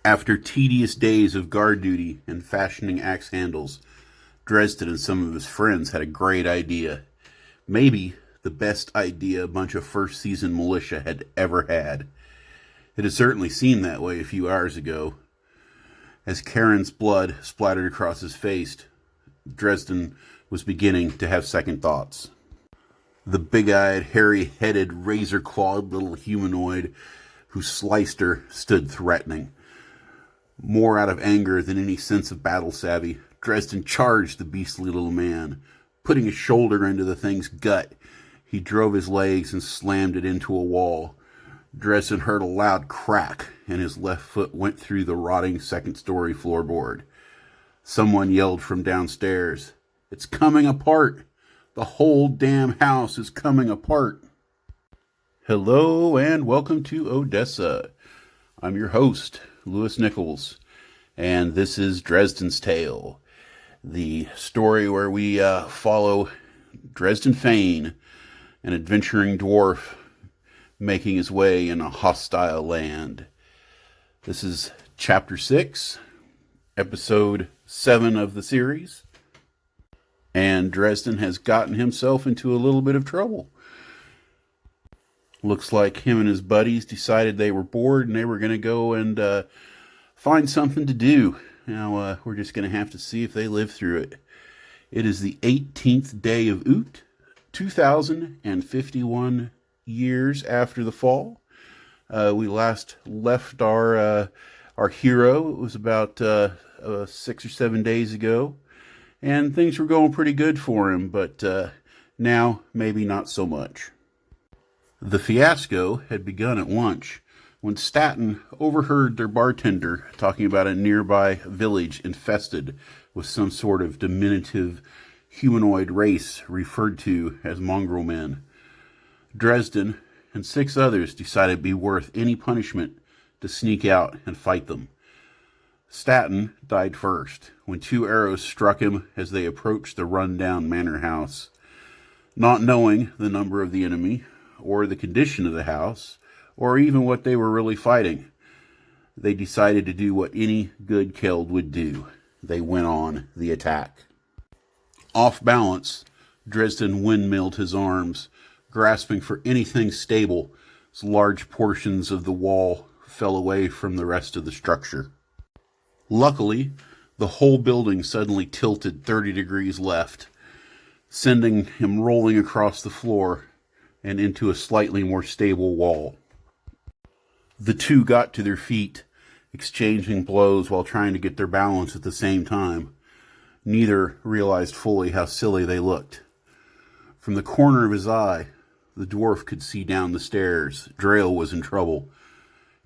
After tedious days of guard duty and fashioning axe handles, Dresden and some of his friends had a great idea. Maybe the best idea a bunch of first season militia had ever had. It had certainly seemed that way a few hours ago. As Karen's blood splattered across his face, Dresden was beginning to have second thoughts. The big-eyed, hairy-headed, razor-clawed little humanoid who sliced her stood threatening. More out of anger than any sense of battle savvy, Dresden charged the beastly little man. Putting his shoulder into the thing's gut, he drove his legs and slammed it into a wall. Dresden heard a loud crack, and his left foot went through the rotting second-story floorboard. Someone yelled from downstairs, "It's coming apart! The whole damn house is coming apart!" Hello, and welcome to Odessa. I'm your host, Lewis Nichols, and this is Dresden's Tale, the story where we follow Dresden Fane, an adventuring dwarf making his way in a hostile land. This is Chapter 6, Episode 7 of the series, and Dresden has gotten himself into a little bit of trouble. Looks like him and his buddies decided they were bored and they were going to go and find something to do. Now, we're just going to have to see if they live through it. It is the 18th day of Oot, 2051 years after the fall. We last left our hero. It was about 6 or 7 days ago, and things were going pretty good for him, but now maybe not so much. The fiasco had begun at lunch when Staten overheard their bartender talking about a nearby village infested with some sort of diminutive humanoid race referred to as mongrel men. Dresden and 6 others decided it'd be worth any punishment to sneak out and fight them. Staten died first when 2 arrows struck him as they approached the run-down manor house. Not knowing the number of the enemy, or the condition of the house, or even what they were really fighting, they decided to do what any good Keld would do. They went on the attack. Off balance, Dresden windmilled his arms, grasping for anything stable as large portions of the wall fell away from the rest of the structure. Luckily, the whole building suddenly tilted 30 degrees left, sending him rolling across the floor and into a slightly more stable wall. The 2 got to their feet, exchanging blows while trying to get their balance at the same time. Neither realized fully how silly they looked. From the corner of his eye, the dwarf could see down the stairs. Drael was in trouble.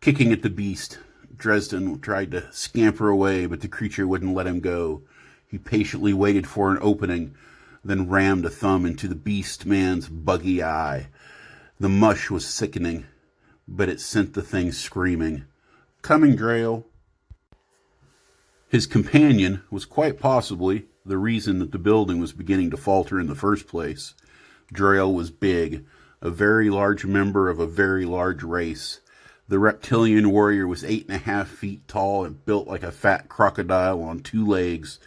Kicking at the beast, Dresden tried to scamper away, but the creature wouldn't let him go. He patiently waited for an opening, then rammed a thumb into the beast man's buggy eye. The mush was sickening, but it sent the thing screaming. "Coming, Drael." His companion was quite possibly the reason that the building was beginning to falter in the first place. Drael was big, a very large member of a very large race. The reptilian warrior was 8.5 feet tall and built like a fat crocodile on 2 legs.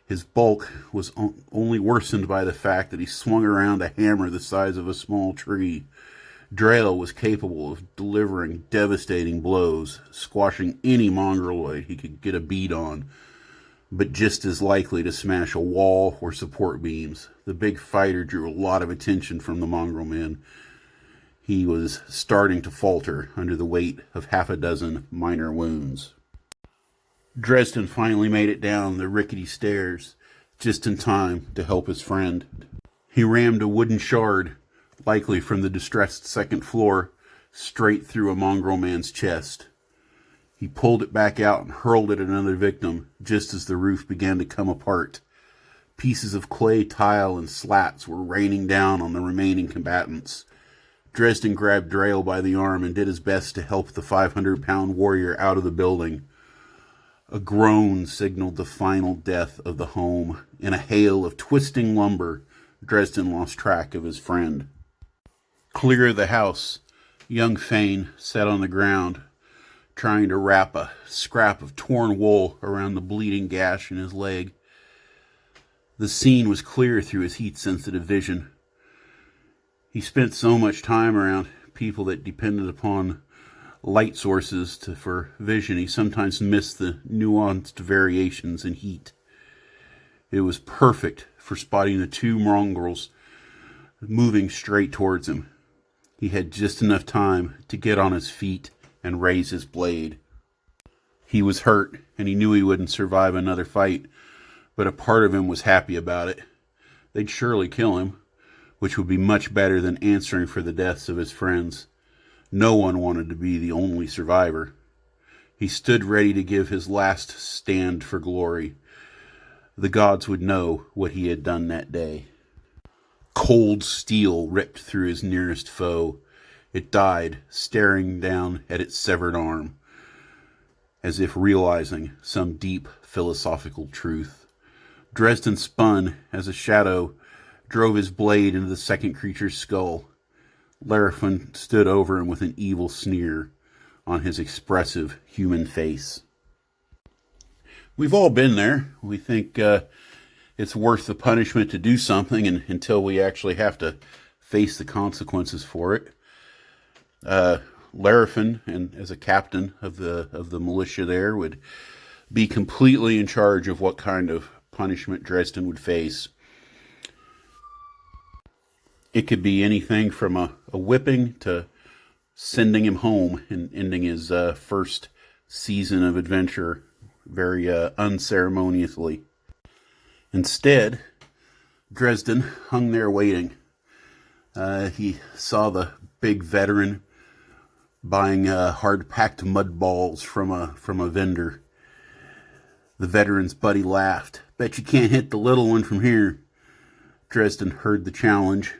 His bulk was only worsened by the fact that he swung around a hammer the size of a small tree. Drael was capable of delivering devastating blows, squashing any mongoloid he could get a bead on, but just as likely to smash a wall or support beams. The big fighter drew a lot of attention from the mongrel men. He was starting to falter under the weight of 6 minor wounds. Dresden finally made it down the rickety stairs, just in time to help his friend. He rammed a wooden shard, likely from the distressed second floor, straight through a mongrel man's chest. He pulled it back out and hurled it at another victim, just as the roof began to come apart. Pieces of clay tile and slats were raining down on the remaining combatants. Dresden grabbed Drael by the arm and did his best to help the 500-pound warrior out of the building. A groan signaled the final death of the home. In a hail of twisting lumber, Dresden lost track of his friend. Clear of the house, young Fane sat on the ground, trying to wrap a scrap of torn wool around the bleeding gash in his leg. The scene was clear through his heat-sensitive vision. He spent so much time around people that depended upon light sources for vision, he sometimes missed the nuanced variations in heat. It was perfect for spotting the two mongrels moving straight towards him. He had just enough time to get on his feet and raise his blade. He was hurt, and he knew he wouldn't survive another fight, but a part of him was happy about it. They'd surely kill him, which would be much better than answering for the deaths of his friends. No one wanted to be the only survivor. He stood ready to give his last stand for glory. The gods would know what he had done that day. Cold steel ripped through his nearest foe. It died, staring down at its severed arm, as if realizing some deep philosophical truth. Dresden spun as a shadow drove his blade into the second creature's skull. Larafin stood over him with an evil sneer on his expressive human face. We've all been there. We think it's worth the punishment to do something, and until we actually have to face the consequences for it. Larafin, and as a captain of the militia there, would be completely in charge of what kind of punishment Dresden would face. It could be anything from a whipping to sending him home and ending his first season of adventure very unceremoniously. Instead, Dresden hung there waiting. He saw the big veteran buying hard-packed mud balls from a vendor. The veteran's buddy laughed. "Bet you can't hit the little one from here." Dresden heard the challenge.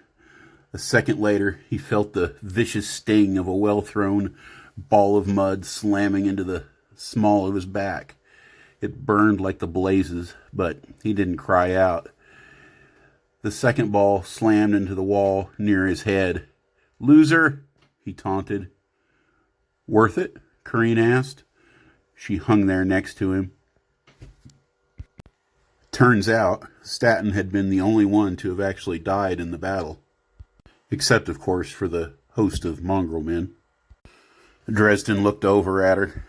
A second later, he felt the vicious sting of a well-thrown ball of mud slamming into the small of his back. It burned like the blazes, but he didn't cry out. The second ball slammed into the wall near his head. "Loser," he taunted. "Worth it?" Corrine asked. She hung there next to him. Turns out, Staten had been the only one to have actually died in the battle. Except, of course, for the host of mongrel men. Dresden looked over at her.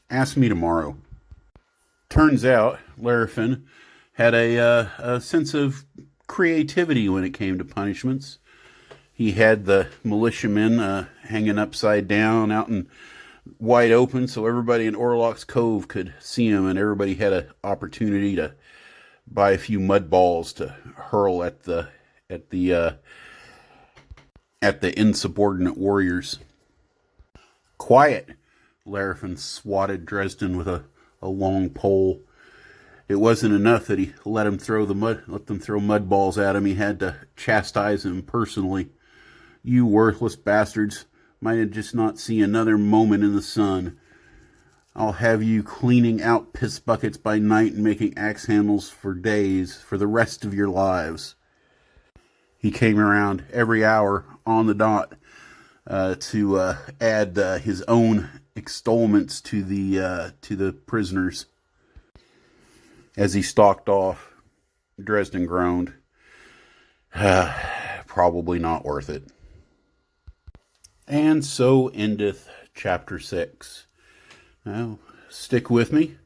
"Ask me tomorrow." Turns out, Larafin had a sense of creativity when it came to punishments. He had the militiamen hanging upside down out in wide open so everybody in Orlok's Cove could see him, and everybody had an opportunity to buy a few mud balls to hurl at the insubordinate warriors. "Quiet!" Larafin swatted Dresden with a long pole. It wasn't enough that he let them throw mud balls at him. He had to chastise him personally. "You worthless bastards might have just not seen another moment in the sun. I'll have you cleaning out piss buckets by night and making axe handles for days, for the rest of your lives." He came around every hour on the dot to add his own extolments to the prisoners. As he stalked off, Dresden groaned. "Probably not worth it." And so endeth chapter 6. Now, stick with me.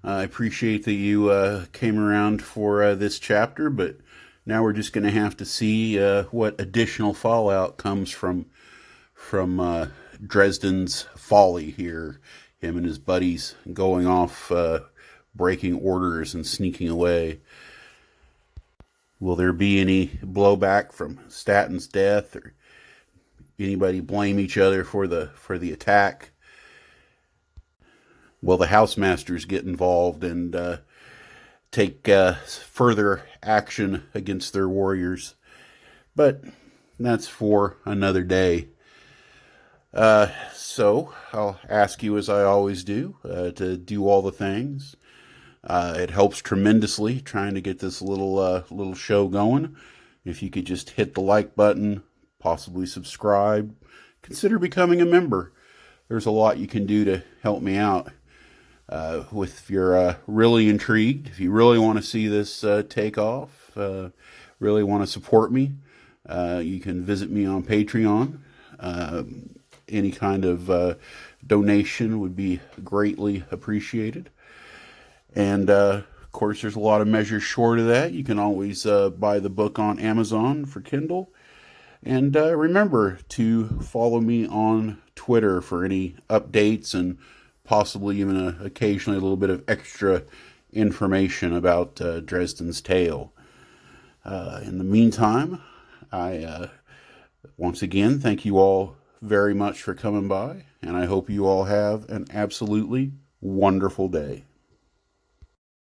I appreciate that you came around for this chapter, but now we're just going to have to see what additional fallout comes from Dresden's folly here. Him and his buddies going off, breaking orders and sneaking away. Will there be any blowback from Staten's death, or anybody blame each other for the attack? Will the Housemasters get involved and take further action against their warriors? But that's for another day. So I'll ask you, as I always do, to do all the things. It helps tremendously trying to get this little show going. If you could just hit the like button, possibly subscribe, consider becoming a member. there's a lot you can do to help me out. If you're really intrigued, if you really want to see this take off, really want to support me, you can visit me on Patreon. Any kind of donation would be greatly appreciated. And of course, there's a lot of measures short of that. You can always buy the book on Amazon for Kindle. And remember to follow me on Twitter for any updates and possibly even occasionally a little bit of extra information about Dresden's Tale. In the meantime, I once again thank you all very much for coming by, and I hope you all have an absolutely wonderful day.